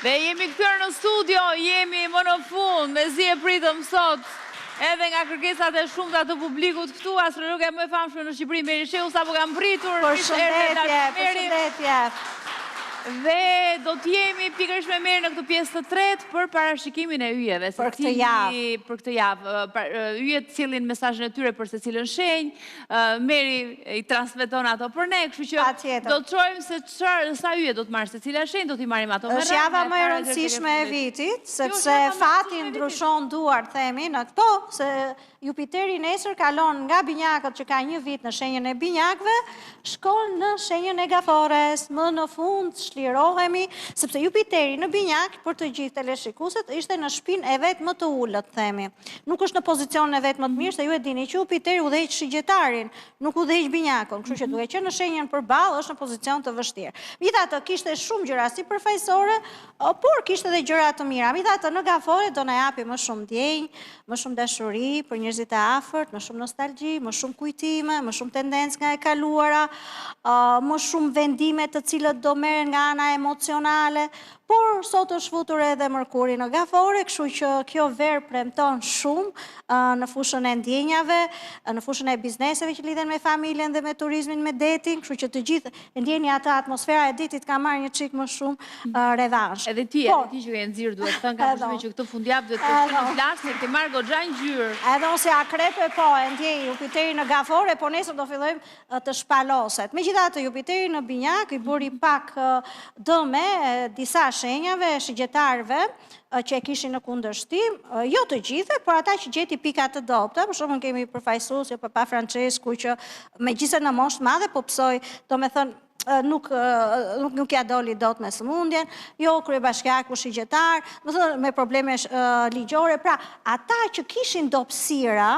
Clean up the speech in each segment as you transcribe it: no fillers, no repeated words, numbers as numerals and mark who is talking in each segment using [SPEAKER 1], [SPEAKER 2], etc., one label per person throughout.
[SPEAKER 1] Dhe jemi këtër në studio, jemi më në fund, me zi e pritëm sot, edhe nga kërkesat e shumëta të publikut këtu, astrologe më e famshme në Shqipëri, Meri Shehu, sa po kam pritur.
[SPEAKER 2] Përshëndetje.
[SPEAKER 1] Dhe do t'jemi pikërisht me Meri në këtë pjesë të tretë për parashikimin e yjeve.
[SPEAKER 2] Për këtë javë.
[SPEAKER 1] Për këtë javë. Yjet cilin mesazhin e tyre për se cilën shenjë, Meri i transmeton ato për ne, kështu që do të shojmë se sa yje do të marrë se cila shenjë, do t'i marrim ato me radhë.
[SPEAKER 2] Është java më e rëndësishme e vitit, sepse fati ndryshon duar, themi, në këto, se Jupiteri nesër kalon nga binjakët që ka një vit në shenjën e binjakëve, shkon në shenjën e gafores, më në fund shlirohemi, sepse Jupiteri në binjak, për të gjithë teleshikuesit, ishte në shpinë e vetë më të ullët, themi. Nuk është në pozicionin e vetë më të mirë, se ju e dini që Jupiteri udhëheq shigjetarin, nuk udhëheq binjakun, kështu që duke qenë në shenjën përballë, është në pozicion të vështirë. Megjithatë, kishte shumë gjëra si përfaqësore, por kishte edhe gjëra të mira. Megjithatë, në gafore do na japi më shumë ndjenjë, më shumë dashuri për njerëzit e afërt, më shumë nostalgji, më shumë kujtime, më shumë tendencë nga e kaluara, më shumë vendime të cilët do merren nga ana emocionale, por sot është futur edhe Mërkuri në gafore, kështu që kjo verë premton shumë në fushën e ndjenjave, në fushën e bizneseve që lidhen me familjen dhe me turizmin, me detin, kështu që të gjithë ndjeni atë atmosfera e ditit ka marrë një çik më shumë revansh.
[SPEAKER 1] Edhe ti që je nxirr duhet të thënë ka përshtypjen që këtë fundjavë duhet të kesh flas se ti marr goxha ngjyrë.
[SPEAKER 2] Edhe ose akrepe po e ndjej Jupiteri në gafore, po nesër do fillojmë të shpaloset. Megjithatë Jupiteri në binjak i bëri pak dëme disa shenjave, shigjetarëve që e kishin në kundërshtim, jo të gjithë, por ata që gjeti pika të dobta, për shembull kemi përfaqësues si Papa Francesku që megjithëse në moshë të madhe po psoi, domethënë nuk ja doli dot me sëmundjen, jo kryebashkiaku shigjetar, me probleme ligjore. Pra, ata që kishin dobësira,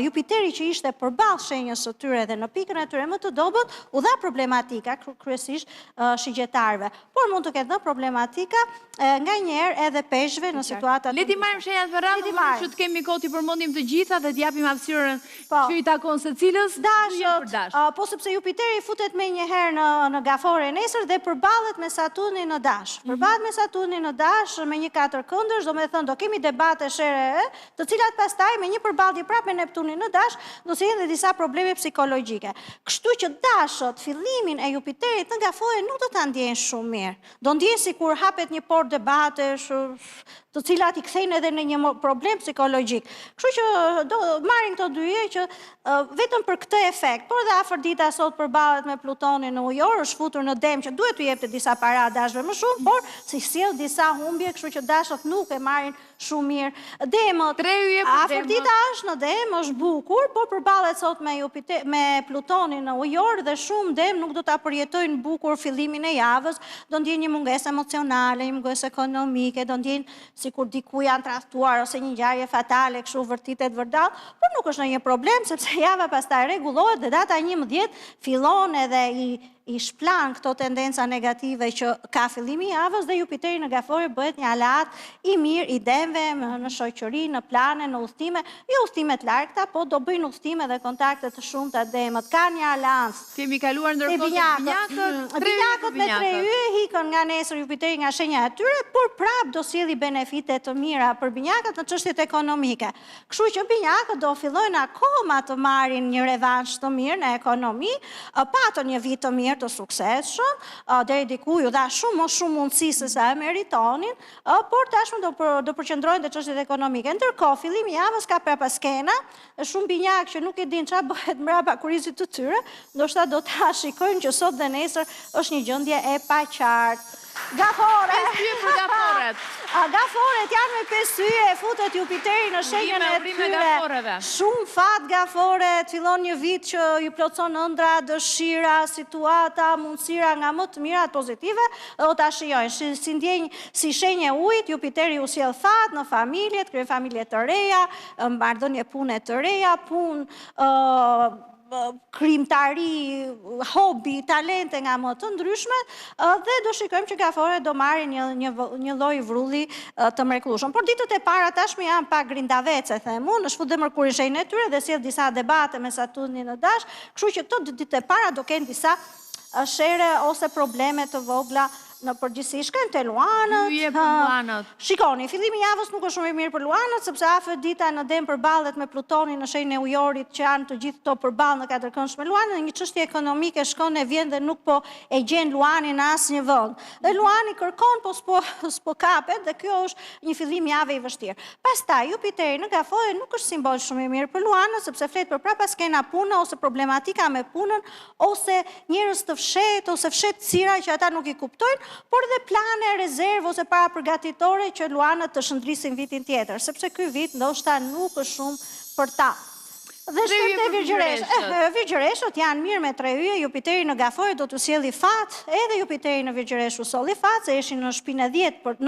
[SPEAKER 2] Jupiteri që ishte përballë shenjës së tyre dhe në pikën e tyre më të dobët, u dha problematika kryesisht shigjetarëve. Por mund të ketë dhënë problematika nganjëherë edhe peshëve në situata
[SPEAKER 1] të. Le ti marrim shenjat me radhë, që të kemi kohë të përmendim të gjitha dhe të japim hapësirën që i takon secilës.
[SPEAKER 2] Dashët, po sepse Jupiteri futet më njëherë në gafore nesër dhe përballet me Saturnin në Dash. Përballet me Saturnin në Dash me një katërkëndësh, domethënë do kemi debate shere, të cilat pastaj me një përballje prapë me Neptunin në Dash, do të jenë edhe disa probleme psikologjike. Kështu që dashët, fillimin e Jupiterit në gafore nuk do ta ndjejnë shumë mirë. Do ndjejnë sikur hapet një portë debatesh, të cilat i kthejnë edhe në një problem psikologjik. Kështu që do marrin këto dy yje që vetëm për këtë efekt, por dhe Afërdita sot përballet me Plutonin në Ujor, është futur në Dem që duhet t'u jepte disa para dashëve më shumë, por si sjell disa humbje, kështu që dashët nuk e marrin shumë mirë. Demët, Afërdita është në Dem, është bukur, por përballet sot me Plutonin në Ujor dhe shumë Dem nuk do ta përjetojnë bukur fillimin e javës, do ndjejnë një mungesë emocionale, një mungesë ekonomike, do ndjejnë sikur diku janë tradhtuar ose një ngjarje fatale, kështu vërtitet vërdall, por nuk është ndonjë problem sepse java pastaj rregullohet dhe data 11 fillon edhe i shplan këto tendenca negative që ka fillimi i javës dhe Jupiteri në gafore bëhet një aleat i mirë i demve në shoqëri, në plane, në udhëtime, jo udhëtime të largëta, po do bëjnë udhëtime dhe kontakte të shumta demët. Ka një aleancë.
[SPEAKER 1] Kemi kaluar ndërkohë
[SPEAKER 2] binjakët me 3 yje hikën nga nesër Jupiteri nga shenja e tyre, por prap do sjellë benefite të mira për binjakët në çështjet ekonomike. Kështu që binjakët do fillojnë akoma të marrin një revansh të mirë në ekonomi, patën një vit të mirë të suksesshëm, deri diku ju dha shumë më shumë mundësi se sa e meritonin, por tashmë do përqendrohen te çështjet ekonomike. Ndërkohë, fillimi i javës ka prapa skena, shumë binjak që nuk e din çfarë bëhet mbrapa kurizit të tyre, ndoshta do ta shikojnë që sot dhe nesër është një gjendje e paqartë. Gafore! Gaforet janë me 5 yje, futet Jupiteri në shenjën e tyre. Shumë fat gaforet, fillon një vit që ju plotson ëndra, dëshira, situata, mundësira nga më të mirat pozitive, do ta shijojnë. Si ndjenjë si shenjë ujit, Jupiteri u sjell fat në familjet, krijon familje të reja, marrëdhënie pune të reja, punë krimtari, hobi, talente nga më të ndryshme dhe do shikojmë që gafore do marrin një lloj vrulli të mrekullueshëm. Por ditët e para tashmë janë pak grindavece, themu, në shfut dhe Mërkuri shenjën e tyre dhe sjell disa debate me Saturnin në Dash, kështu që këto ditë e para do kenë disa shere ose probleme të vogla në përgjithësi shkojmë te Luanët. Shikoni, fillimi i javës nuk është shumë i mirë për Luanët, sepse afër dita në dem përballet me Plutonin në shenjën e Ujorit, që janë të gjithë këto përballë në katërkëndshme Luanën, dhe një çështje ekonomike shkon e vjen dhe nuk po e gjen Luanin në asnjë vend. Dhe Luani kërkon po s'po kapet, dhe kjo është një fillim jave i vështirë. Pastaj Jupiteri në Gafore nuk është simbol shumë i mirë për Luanën, sepse flet për prapa skena puna ose problematika me punën, ose njerëz të fshet ose fshehtësira që ata nuk i kuptojnë, por dhe plane, rezervë ose para përgatitore që Luanët të shndrisin vitin tjetër, sepse ky vit ndoshta nuk është shumë për ta. Dhe shkojmë te Virgjëreshët. Virgjëreshët janë mirë me 3 yje, Jupiteri në Gafore do t'u sjellë fat, edhe Jupiteri në Virgjëresh u solli fat, se ishin në shpinën e 10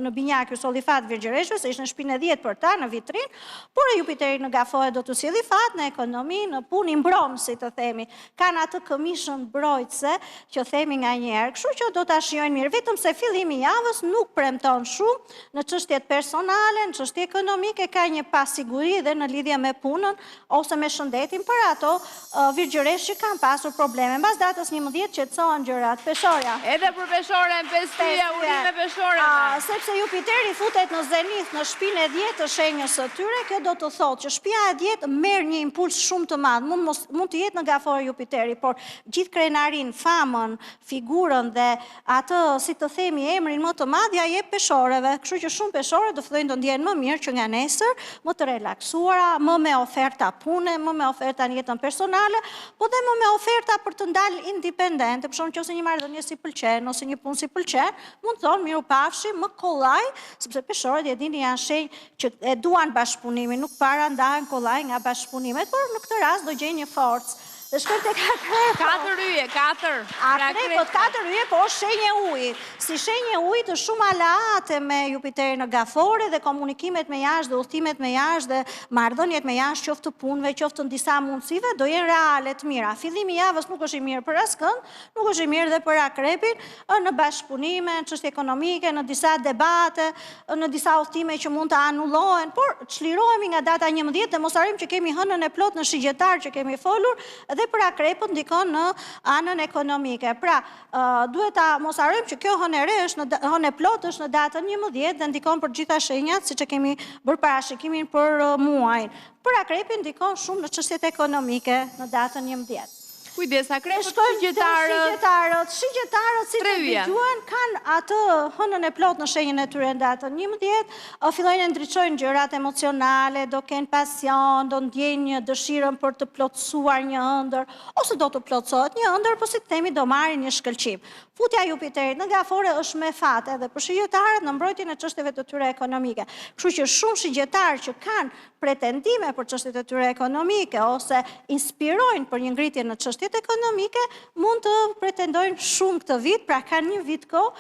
[SPEAKER 2] në binjak u solli fat Virgjëreshës, se ishin në shpinën e 10 për ta në vitrin, por Jupiteri në Gafore do t'u sjellë fat në ekonomi, në punë i mbron, si të themi. Kanë atë këmishën mbrojtëse që themi nganjëherë, kështu që do ta shijojnë mirë, vetëm se fillimi i javës nuk premton shumë në çështjet personale, në çështje ekonomike, ka një pasiguri dhe në lidhje me punën ose me shëndetin për ato virgjëresh që kanë pasur probleme. Mbas datës 11 qetësohen gjërat. Peshorja.
[SPEAKER 1] Edhe për peshoren, pestia, urime peshore.
[SPEAKER 2] Sepse Jupiteri futet në zenith në shpinën e 10 të shenjës së tyre, kjo do të thotë që shtëpia e 10 merr një impuls shumë të madh. Mund të jetë në Gafore Jupiteri, por gjithë krenarin, famën, figurën dhe atë, si të themi, emrin më të madh ja jep peshoreve. Kështu që shumë peshore do fillojnë të ndjehen më mirë që nga nesër, më të relaksuara, më me oferta pune, më me oferta në jetën personale, po dhe më me oferta për të ndalë independente, për shumë që ose një marrëdhënie si pëlqen, ose një punë si pëlqen, mund të thonë miru pafshi, më kollaj, sepse peshorët e dini janë shenjë që e duan bashkëpunimin, nuk para ndahen kollaj nga bashkëpunimet, por në këtë rast do gjejnë një forcë. Dhe shkojmë te
[SPEAKER 1] 4 yje, 4.
[SPEAKER 2] Po 4 yje, po shenjë ujë. Si shenjë ujë të shumë aleate me Jupiterin në Gafore dhe komunikimet me jashtë dhe udhëtimet me jashtë dhe marrëdhëniet me jashtë, qoftë të punëve, qoftë të disa mundësive, do jenë reale të mira. Fillimi i javës nuk është i mirë për askënd, nuk është i mirë dhe për akrepin, në bashkëpunime, në çështje ekonomike, në disa debate, në disa udhëtime që mund të anullohen, por çlirohemi nga data 11 dhe mos harrim që kemi hënën e plot në shigjetar që kemi folur, dhe për akrepët ndikon në anën ekonomike. Pra, duhet ta mos harrojmë që kjo hënë e plot është në datën 11 dhe ndikon për gjitha shenjat, siç e kemi bërë parashikimin për muajin. Për akrepin ndikon shumë në çështjet ekonomike në datën 11.
[SPEAKER 1] Kujdes, akrepët shigjetarët,
[SPEAKER 2] si të dëgjuan, kanë atë hënën e plot në shenjën e tyre në datën 11, fillojnë ndriçojnë gjërat emocionale, do kenë pasion, do ndjejnë një dëshirën për të plotësuar një ëndër, ose do të plotësohet një ëndër, po si të themi do marrin një shkëlqim. Futja Jupiterit në Gafore është me fat edhe për shigjetarët në mbrojtjen e çështjeve të tyre ekonomike. Kështu që shumë shigjetarë që kanë pretendime për çështjet e tyre ekonomike ose inspirojnë për një ngritje në çështjet ekonomike, mund të pretendojnë shumë këtë vit, pra kanë një vit kohë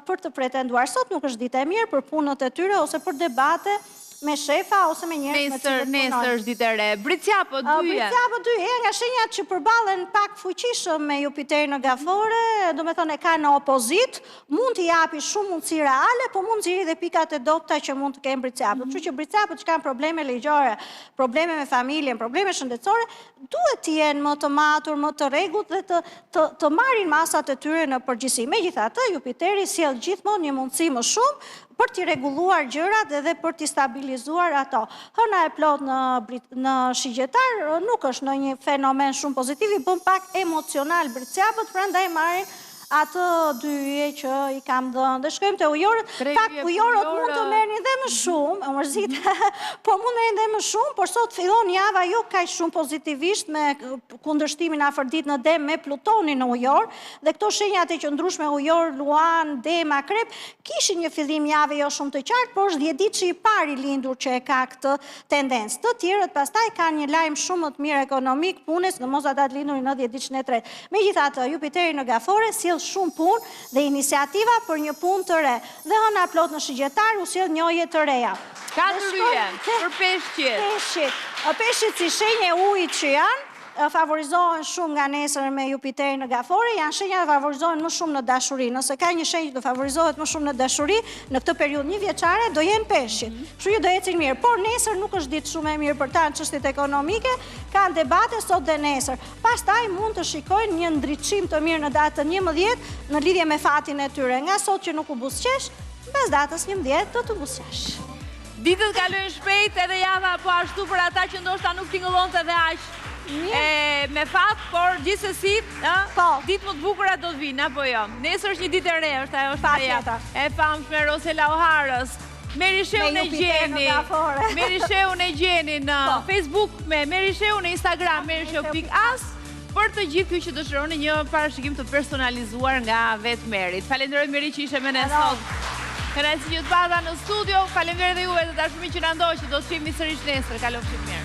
[SPEAKER 2] për të pretenduar. Sot nuk është ditë e mirë për punët e tyre ose për debate me shefa ose me njerëz me cilët punojnë.
[SPEAKER 1] Nesër është ditë e re. Britsjapo 2 yje.
[SPEAKER 2] Britsjapo 2 yje nga shenjat që përballen pak fuqishëm me Jupiterin në Gafore, do me thonë e ka në opozit, mund t'i japi shumë mundësi reale, po mund t'ziri dhe pikat e dobta që mund të kenë britsjapët. Kështu që britsjapët që kanë probleme ligjore, probleme me familjen, probleme shëndetësore, duhet të jenë më të matur, më të rregullt dhe të marrin masat e tyre në përgjithësi. Megjithatë, Jupiteri sjell gjithmonë një mundësi më shumë për t'i rregulluar gjërat edhe për t'i stabilizuar ato. Hëna e plot në shigjetar nuk është në një fenomen shumë pozitiv, i bën pak emocional britsjapët, prandaj marrin atë 2 yje që i kam dhënë. Dhe shkojmë te ujorët. Pak ujorët mund të merrnin dhe më shumë, mërzit, po mund të merrnin dhe më shumë, por sot fillon java jo kaq shumë pozitivisht me kundërshtimin afërdit në Dem me Plutonin në ujor, dhe këto shenjat e qëndrueshme ujor, Luan, Dem, Akrep, kishin një fillim jave jo shumë të qartë, por është 10 ditë që i pari lindur që e ka këtë tendencë. Të tjerët pastaj kanë një lajm shumë më të mirë ekonomik punës, në mos ata të lindurin në 10 ditën e tretë. Megjithatë, Jupiteri në Gafore sjell shumë punë dhe iniciativa për një punë të re. Dhe hëna plot në shigjetar u sjell njohje të reja.
[SPEAKER 1] 4 yje për peshqit.
[SPEAKER 2] Peshqit si shenjë e ujit që janë, favorizohen shumë nga nesër me Jupiterin në Gafore, janë shenja që favorizohen më shumë në dashuri. Nëse ka një shenjë që favorizohet më shumë në dashuri, në këtë periudhë një vjeçare do jenë peshqit. Kështu ju do ecin mirë, por nesër nuk është ditë shumë e mirë për ta në çështjet ekonomike, kanë debate sot dhe nesër. Pastaj mund të shikojnë një ndriçim të mirë në datën 11 në lidhje me fatin e tyre. Nga sot që nuk u buzëqesh, mbas datës 11 do të buzëqesh.
[SPEAKER 1] Ditët kalojnë shpejt edhe java po ashtu për ata që ndoshta nuk tingëllonte dhe aq me fat, por gjithsesi, ditë më të bukura do të vinë, apo jo. Nesër është një ditë e re, është ajo shtaja e famshme Rosela Oharës. Meri Sheun e gjeni në Facebook, me Meri Sheun në Instagram, merisheu.as, për të gjithë ju që dëshironi një parashikim të personalizuar nga vetë Merit. Falenderoj Meri që ishe me ne sot. Kënaqësi që të pata në studio, falenderoj dhe juve të dashuri që na ndoqët, do të shihemi sërish nesër. Kalofshi mirë.